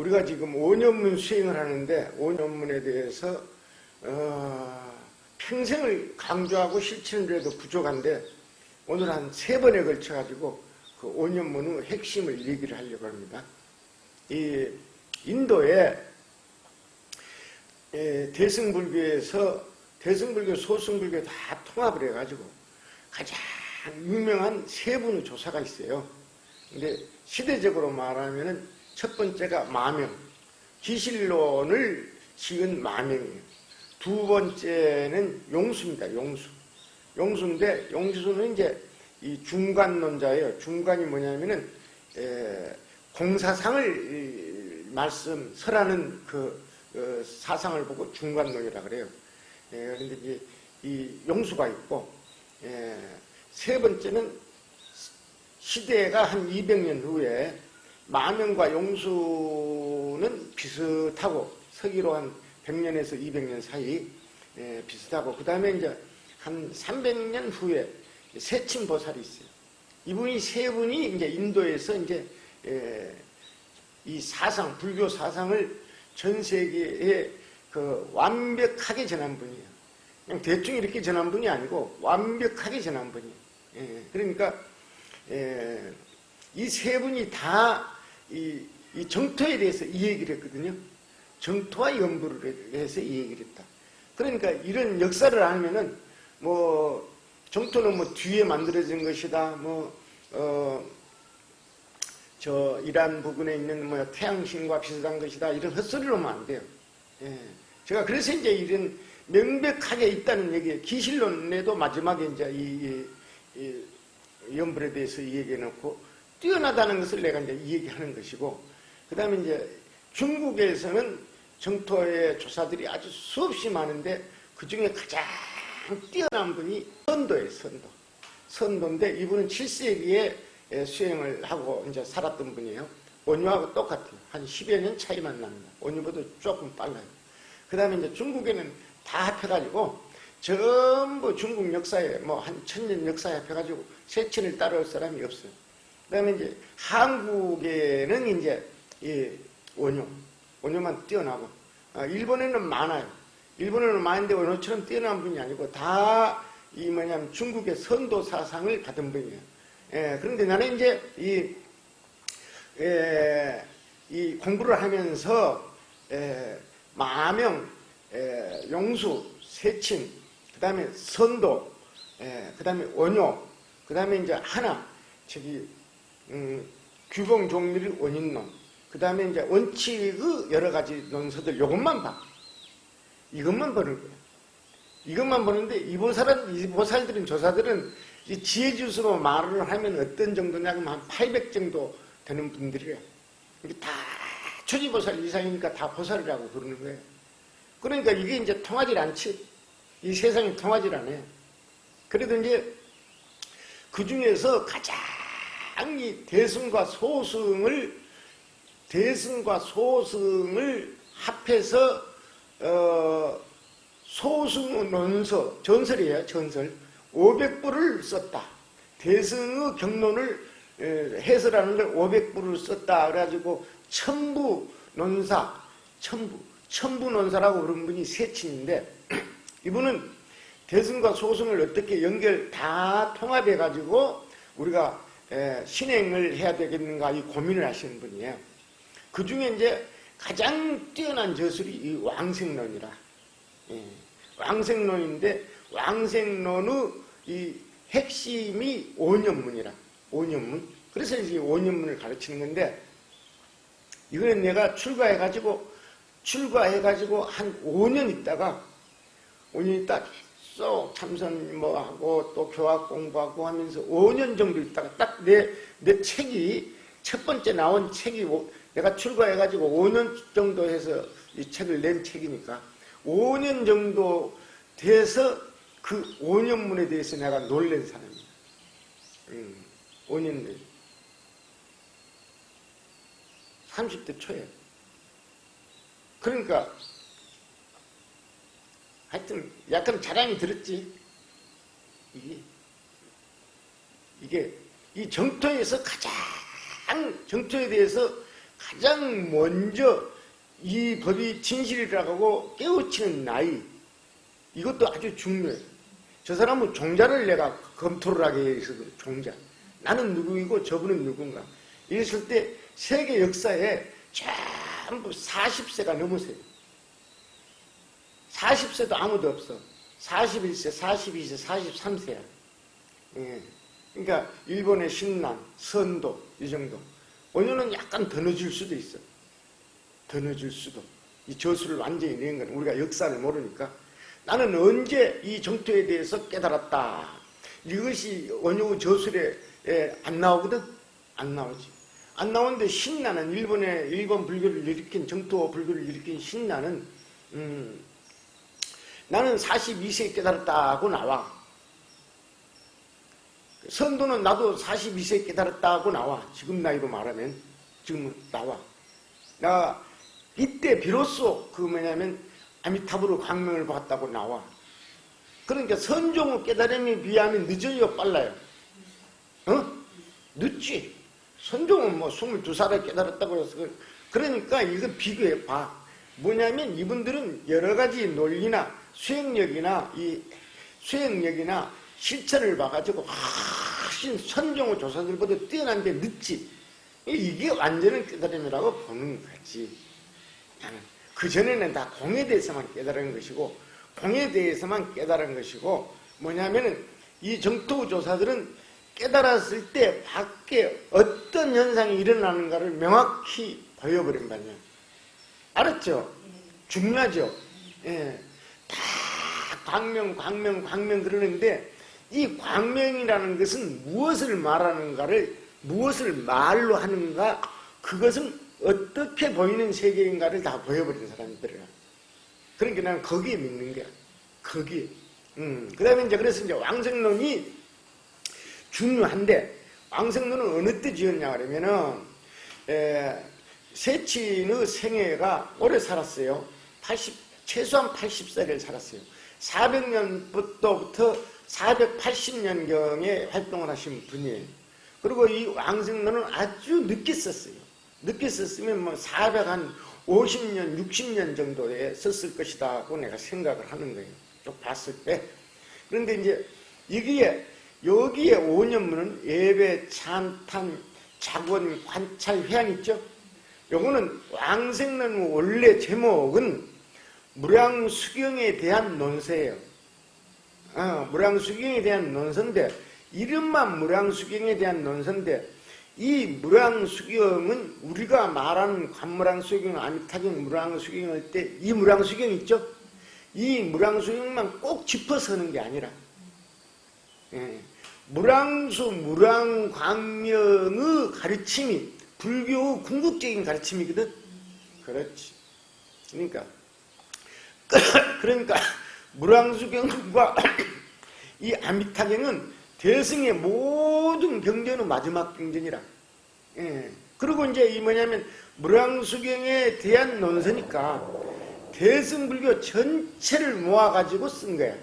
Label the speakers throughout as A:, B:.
A: 우리가 지금 오년문 수행을 하는데 오년문에 대해서 평생을 강조하고 실천을 해도 부족한데 오늘 한 3번에 걸쳐 가지고 그 오년문의 핵심을 얘기를 하려고 합니다. 이 인도에 대승불교에서 대승불교, 소승불교 다 통합을 해가지고 가장 유명한 3분의 조사가 있어요. 근데 시대적으로 말하면은 첫 번째가 마명, 기실론을 지은 마명이에요. 두 번째는 용수입니다. 용수인데 용수는 이제 이 중간론자예요. 중간이 뭐냐면은 공사상을 설하는 그 사상을 보고 중간론이라 그래요. 그런데 이제 이 용수가 있고, 세 번째는 시대가 한 200년 후에 마명과 용수는 비슷하고 서기로 한 100년에서 200년 사이 비슷하고, 그 다음에 이제 한 300년 후에 세친보살이 있어요. 이분이 세 분이 이제 인도에서 이제 이 사상, 불교 사상을 전 세계에 그 완벽하게 전한 분이에요. 그냥 대충 이렇게 전한 분이 아니고 완벽하게 전한 분이에요. 그러니까 이 세 분이 다 이 정토에 대해서 이 얘기를 했거든요. 정토와 연부를 해서 이 얘기를 했다. 그러니까 이런 역사를 알면은 뭐 정토는 뭐 뒤에 만들어진 것이다. 저 이란 부근에 있는 뭐 태양신과 비슷한 것이다. 이런 헛소리로 하면 안 돼요. 제가 그래서 이제 이런 명백하게 있다는 얘기예요. 기실론에도 마지막에 이제 이 연불에 대해서 이 얘기해놓고 뛰어나다는 것을 내가 이제 이 얘기하는 것이고, 그 다음에 이제 중국에서는 정토의 조사들이 아주 수없이 많은데 그 중에 가장 뛰어난 분이 선도예요. 선도인데 이분은 7세기에 수행을 하고 이제 살았던 분이에요. 원유하고 똑같아요. 한 10여 년 차이만 납니다. 원유보다 조금 빨라요. 그 다음에 이제 중국에는 다 합해가지고 전부 중국 역사에 뭐 한 1000년 역사에 합해가지고 세친을 따라올 사람이 없어요. 그 다음에 이제 한국에는 이제 이 원유만 뛰어나고, 일본에는 많아요. 일본에는 많은데 원유처럼 뛰어난 분이 아니고 다 이 뭐냐면 중국의 선도 사상을 받은 분이에요. 그런데 나는 이제 이 공부를 하면서 마명, 용수, 세친, 그 다음에 선도, 그 다음에 원효, 그 다음에 이제 하나, 규봉 종밀 원인론, 그 다음에 이제 원칙의 여러 가지 논서들, 요것만 봐. 이것만 보는 거예요. 이것만 보는데 이 보살들은, 조사들은 이 지혜주스로 말을 하면 어떤 정도냐면 한 800 정도 되는 분들이에요. 이게 다 초지보살 이상이니까 다 보살이라고 부르는 거예요. 그러니까 이게 이제 통하질 않지. 이 세상이 통하질 않아요. 그래도 이제 그 중에서 가장 이 대승과 소승을 합해서 소승 논서, 전설이에요. 전설 500부를 썼다. 대승의 경론을 해설하는 걸 500부를 썼다. 그래가지고 천부논사라고 부르는 분이 세친인데, 이분은 대승과 소승을 어떻게 다 통합해가지고 우리가 신행을 해야 되겠는가 이 고민을 하시는 분이에요. 그 중에 이제 가장 뛰어난 저술이 이 왕생론이라. 왕생론인데 왕생론의 이 핵심이 오년문이라. 오년문. 그래서 이제 오년문을 가르치는 건데, 이거는 내가 출가해가지고 한 5년 있다가 쏙 참선 뭐 하고 또 교학 공부하고 하면서 5년 정도 있다가 딱 내 책이 첫 번째 나온 책이 내가 출가해가지고 5년 정도 해서 이 책을 낸 책이니까 5년 정도 돼서 그 5년문에 대해서 내가 놀란 사람이야. 5년 내 30대 초에. 그러니까 하여튼 약간 자랑이 들었지. 이게 이 정토에서 정토에 대해서 가장 먼저 이 법이 진실이라고 깨우치는 나이, 이것도 아주 중요해요. 저 사람은 종자를 내가 검토를 하게 해서 종자. 나는 누구이고 저분은 누군가. 이랬을 때 세계 역사에 전부 40세가 넘으세요. 40세도 아무도 없어. 41세, 42세, 43세야. 예. 그러니까 일본의 신난, 선도 이 정도. 원효는 약간 더 늦을 수도 있어. 더 늦을 수도. 이 저수를 완전히 낸 건 우리가 역사를 모르니까. 나는 언제 이 정토에 대해서 깨달았다. 이것이 원효 저술에 안 나오거든? 안 나오지. 안 나오는데 신나는 일본 불교를 일으킨, 정토 불교를 일으킨 신나는 나는 42세에 깨달았다고 나와. 선도는 나도 42세에 깨달았다고 나와. 지금 나이로 말하면 지금 나와. 나 이때 비로소 그 뭐냐면 아미타불의 광명을 봤다고 나와. 그러니까 선종의 깨달음에 비하면 늦어요, 빨라요? 늦지. 선종은 뭐 22살에 깨달았다고 해서 그러니까 이거 비교해 봐. 뭐냐면 이분들은 여러 가지 논리나 수행력이나 실천을 봐가지고 훨씬 선종의 조사들보다 뛰어난데 늦지. 이게 완전한 깨달음이라고 보는 거지. 그전에는 다 공에 대해서만 깨달은 것이고, 공에 대해서만 깨달은 것이고, 뭐냐면은 이 정토 조사들은 깨달았을 때 밖에 어떤 현상이 일어나는가를 명확히 보여버린 말이야. 알았죠? 중요하죠? 예. 다 광명 그러는데 이 광명이라는 것은 무엇을 말하는가를, 무엇을 말로 하는가, 그것은 어떻게 보이는 세계인가를 다 보여버린 사람들이야. 그러니까 나는 거기에 믿는 거야. 거기에. 그 다음에 이제 그래서 이제 왕생론이 중요한데, 왕생론은 어느 때 지었냐 그러면은, 세친의 생애가 오래 살았어요. 최소한 80세를 살았어요. 400년부터 480년경에 활동을 하신 분이에요. 그리고 이 왕생론은 아주 늦게 썼어요. 늦게 썼으면 뭐 450년, 60년 정도에 썼을 것이다고 내가 생각을 하는 거예요. 쭉 봤을 때. 그런데 이제 여기에 5년문은 예배, 찬탄, 작원, 관찰, 회한 있죠? 요거는 왕생론 원래 제목은 무량수경에 대한 논서예요. 무량수경에 대한 논서인데, 이름만 무량수경에 대한 논서인데, 이 무량수경은 우리가 말하는 관무량수경, 아미타경, 무량수경 할 때 이 무량수경 있죠? 이 무량수경만 꼭 짚어서 하는 게 아니라, 무량광명의 가르침이 불교의 궁극적인 가르침이거든. 그렇지. 그러니까 무량수경과 이 아미타경은 대승의 모든 경전의 마지막 경전이라. 그리고 이제 이 뭐냐면 무량수경에 대한 논서니까 대승불교 전체를 모아가지고 쓴 거야.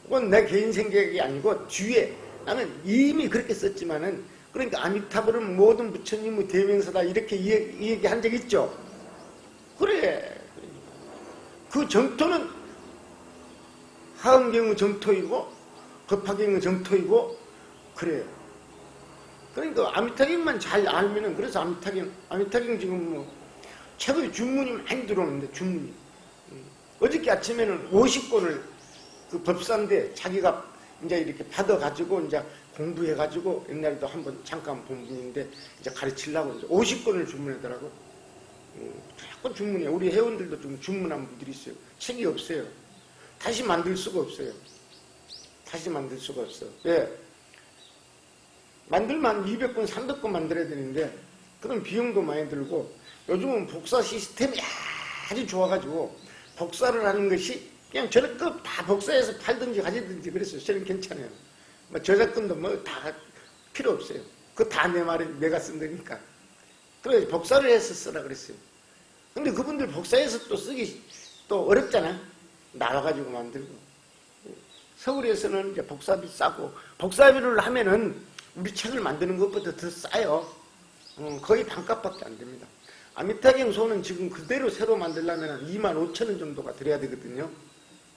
A: 그건 내 개인 생각이 아니고 뒤에 나는 이미 그렇게 썼지만은, 그러니까 아미타불은 모든 부처님의 대명사다 이렇게 얘기한 적 있죠. 그래. 그 정토는 하은경의 정토이고 법화경의 정토이고 그래요. 그러니까 아미타경만 잘 알면은, 그래서 아미타경 지금 뭐 최고의 중문이 많이 들어오는데, 중문이. 어저께 아침에는 50권을 그 법사인데 자기가 이제 이렇게 받아가지고 이제 공부해가지고, 옛날에도 한번 잠깐 본 분인데 이제 가르치려고 이제 50권을 주문하더라고. 자꾸 중문이야. 우리 회원들도 좀 주문한 분들이 있어요. 책이 없어요. 다시 만들 수가 없어요. 다시 만들 수가 없어. 왜? 만들면 200권, 300권 만들어야 되는데, 그런 비용도 많이 들고, 요즘은 복사 시스템이 아주 좋아가지고, 복사를 하는 것이 그냥 저작권 다 복사해서 팔든지 가지든지 그랬어요. 저는 괜찮아요. 뭐 저작권도 뭐 다 필요 없어요. 그거 다 내 말에 내가 쓴다니까. 그래서 복사를 해서 쓰라 그랬어요. 근데 그분들 복사해서 또 쓰기 또 어렵잖아. 나와가지고 만들고. 서울에서는 이제 복사비 싸고, 복사비를 하면은 우리 책을 만드는 것보다 더 싸요. 거의 반값밖에 안 됩니다. 아미타경 소는 지금 그대로 새로 만들려면 25,000원 정도가 들어야 되거든요.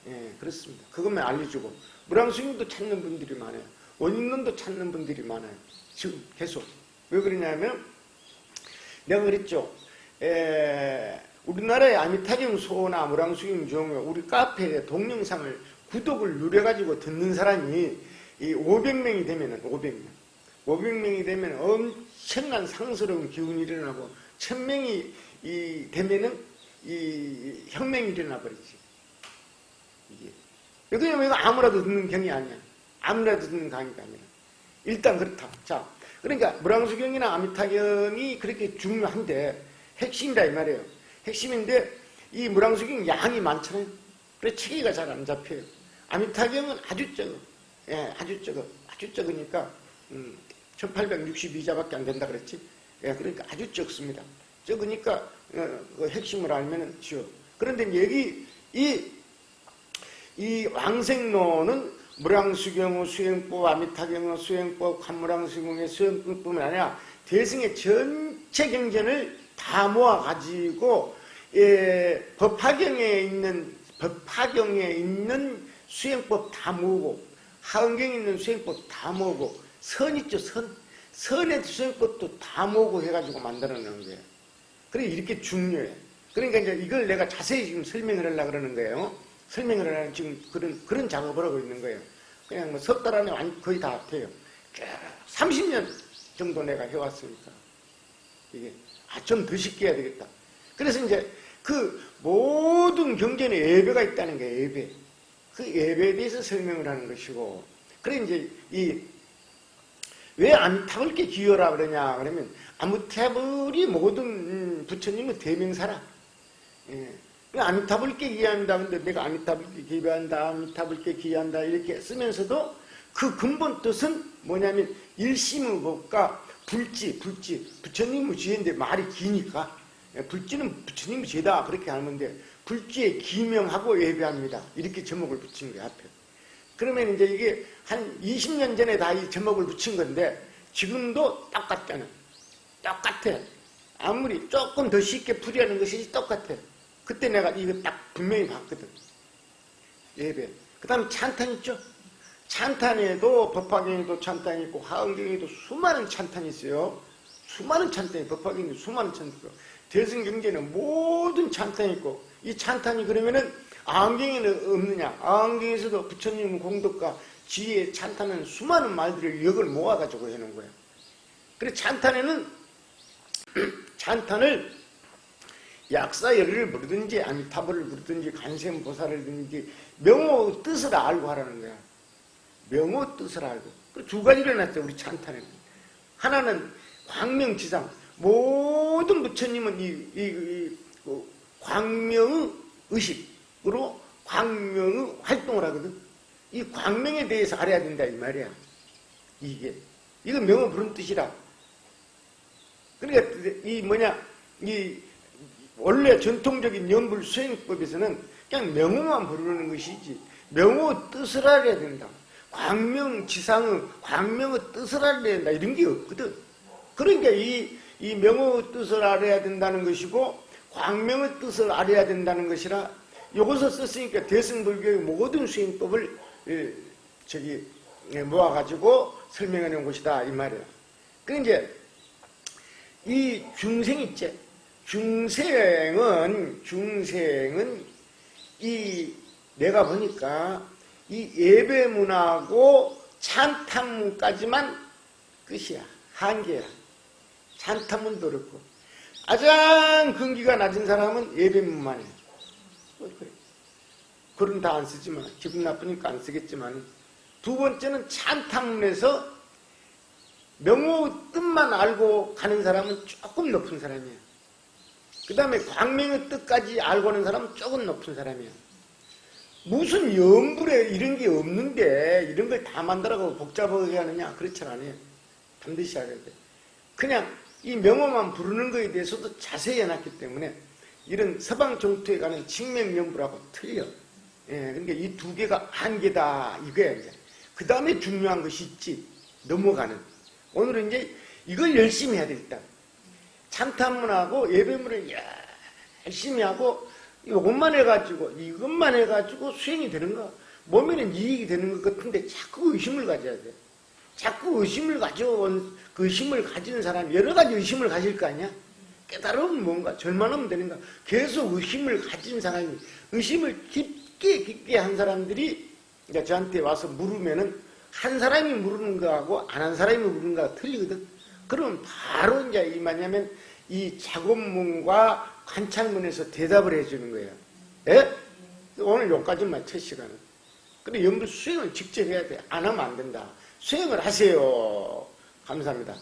A: 예, 그렇습니다. 그것만 알려주고 무랑수경도 찾는 분들이 많아요. 원인론도 찾는 분들이 많아요. 지금 계속. 왜 그러냐면 내가 그랬죠. 우리나라의 아미타경 소나 무랑수경 중에 우리 카페에 동영상을 구독을 누려가지고 듣는 사람이 이 500명이 되면은 500명이 되면 엄청난 상스러운 기운이 일어나고 1000명이 되면은 이 혁명이 일어나 버리지. 이게. 왜냐면 이거 아무라도 듣는 경이 아니야. 아무라도 듣는 강의가 아니라. 일단 그렇다. 자, 그러니까 무랑수경이나 아미타경이 그렇게 중요한데 핵심이다 이 말이에요. 핵심인데 이 무랑수경 양이 많잖아요. 그래서 체계가 잘 안 잡혀요. 아미타경은 아주 적어. 예, 아주 적으니까 1862자밖에 안 된다 그랬지. 예, 그러니까 아주 적습니다. 적으니까 그 핵심을 알면은 쉬워. 그런데 여기 이 왕생론은 무랑수경의 수행법, 아미타경의 수행법, 관무랑수경의 수행법뿐만 아니라 대승의 전체 경전을 다 모아가지고 법화경에 있는 수행법 다 모으고 하은경에 있는 수행법 다 모으고 선 있죠, 선의 수행법도 다 모으고 해가지고 만들어내는 거예요. 그래 이렇게 중요해. 그러니까 이제 이걸 내가 자세히 지금 설명을 하려고 그러는 거예요. 설명을 하려면 지금 그런 작업을 하고 있는 거예요. 그냥 뭐 석 달 안에 거의 다 돼요. 30년 정도 내가 해왔으니까 이게 좀 더 쉽게 해야 되겠다. 그래서 이제 그 모든 경전에 예배가 있다는 거예요. 예배. 그 예배에 대해서 설명을 하는 것이고, 그래 이제 왜 아미타불께 기여라 그러냐 그러면 아미타불이 모든 부처님의 대명사라. 예. 아미타불께 기여한다. 근데 내가 아미타불께 기여한다, 아미타불께 기여한다 이렇게 쓰면서도 그 근본 뜻은 뭐냐면 일심의 법과 불지 부처님의 지혜인데 말이 기니까 불지는 부처님의 지혜다 그렇게 하는데 불지에 기명하고 예배합니다. 이렇게 제목을 붙인 거예요, 앞에. 그러면 이제 이게 한 20년 전에 다 이 제목을 붙인 건데 지금도 똑같잖아. 똑같아. 아무리 조금 더 쉽게 풀이하는 것이 똑같아. 그때 내가 이거 딱 분명히 봤거든. 예배. 그 다음에 찬탄 있죠? 찬탄에도 법화경에도 찬탄이 있고 하은경에도 수많은 찬탄이 있어요. 수많은 찬탄이 법화경에도 수많은 찬탄이 있고 대승경전에 모든 찬탄이 있고 이 찬탄이 그러면은 아흥경에는 없느냐? 아흥경에서도 부처님 공덕과 지혜의 찬탄은 수많은 말들을 역을 모아가지고 해놓은 거예요. 그래서 찬탄에는 찬탄을 약사열을 부르든지 아미타불을 부르든지 간센보살을 부르든지 명호 뜻을 알고 하라는 거야. 명호 뜻을 알고. 그 두 가지를 해놨죠, 우리 찬탄에는. 하나는 광명지상. 모든 부처님은 광명의 의식으로 광명의 활동을 하거든. 이 광명에 대해서 알아야 된다, 이 말이야. 이거 명호 부른 뜻이라. 그러니까, 원래 전통적인 연불 수행법에서는 그냥 명호만 부르는 것이지, 명호 뜻을 알아야 된다. 광명지상의, 광명의 뜻을 알아야 된다. 이런 게 없거든. 그러니까 이 명호 뜻을 알아야 된다는 것이고, 광명의 뜻을 알아야 된다는 것이라, 이것을 썼으니까 대승불교의 모든 수행법을, 모아가지고 설명해 놓은 것이다. 이 말이야. 그러니까 이제, 이 중생 있지? 중생은 내가 보니까 이 예배문하고 찬탄문까지만 끝이야. 한계야. 찬탄문도 그렇고. 가장 근기가 낮은 사람은 예배문만 해. 그래. 글은 다 안 쓰지만, 기분 나쁘니까 안 쓰겠지만, 두 번째는 찬탄문에서 명호 뜻만 알고 가는 사람은 조금 높은 사람이야. 그 다음에 광명의 뜻까지 알고 하는 사람은 조금 높은 사람이야. 무슨 연불에 이런 게 없는데 이런 걸 다 만들어가고 복잡하게 하느냐? 그렇지 않아요. 반드시 알아야 돼. 그냥 이 명호만 부르는 거에 대해서도 자세히 해놨기 때문에 이런 서방 정토에 가는 칙명연불하고 틀려. 예, 그러니까 이 두 개가 한계다 이거야. 이제. 그 다음에 중요한 것이 있지. 넘어가는. 오늘은 이제 이걸 열심히 해야 되겠다. 참탐문하고 예배문을 열심히 하고 이것만 해가지고 수행이 되는가? 몸에는 이익이 되는 것 같은데 자꾸 의심을 가져야 돼. 자꾸 의심을 가져온 그 의심을 가진 사람이 여러 가지 의심을 가질 거 아니야? 깨달으면 뭔가 절만하면 되는가? 계속 의심을 가진 사람이 의심을 깊게 한 사람들이 이제 저한테 와서 물으면은 한 사람이 물는 거하고 안 한 사람이 물는 거가 틀리거든. 그러면 바로 이제 뭐냐면 이 작업문과 관찰문에서 대답을 해주는 거예요. 예? 오늘 여기까지만 첫 시간은. 근데 연불 수행을 직접 해야 돼. 안 하면 안 된다. 수행을 하세요. 감사합니다.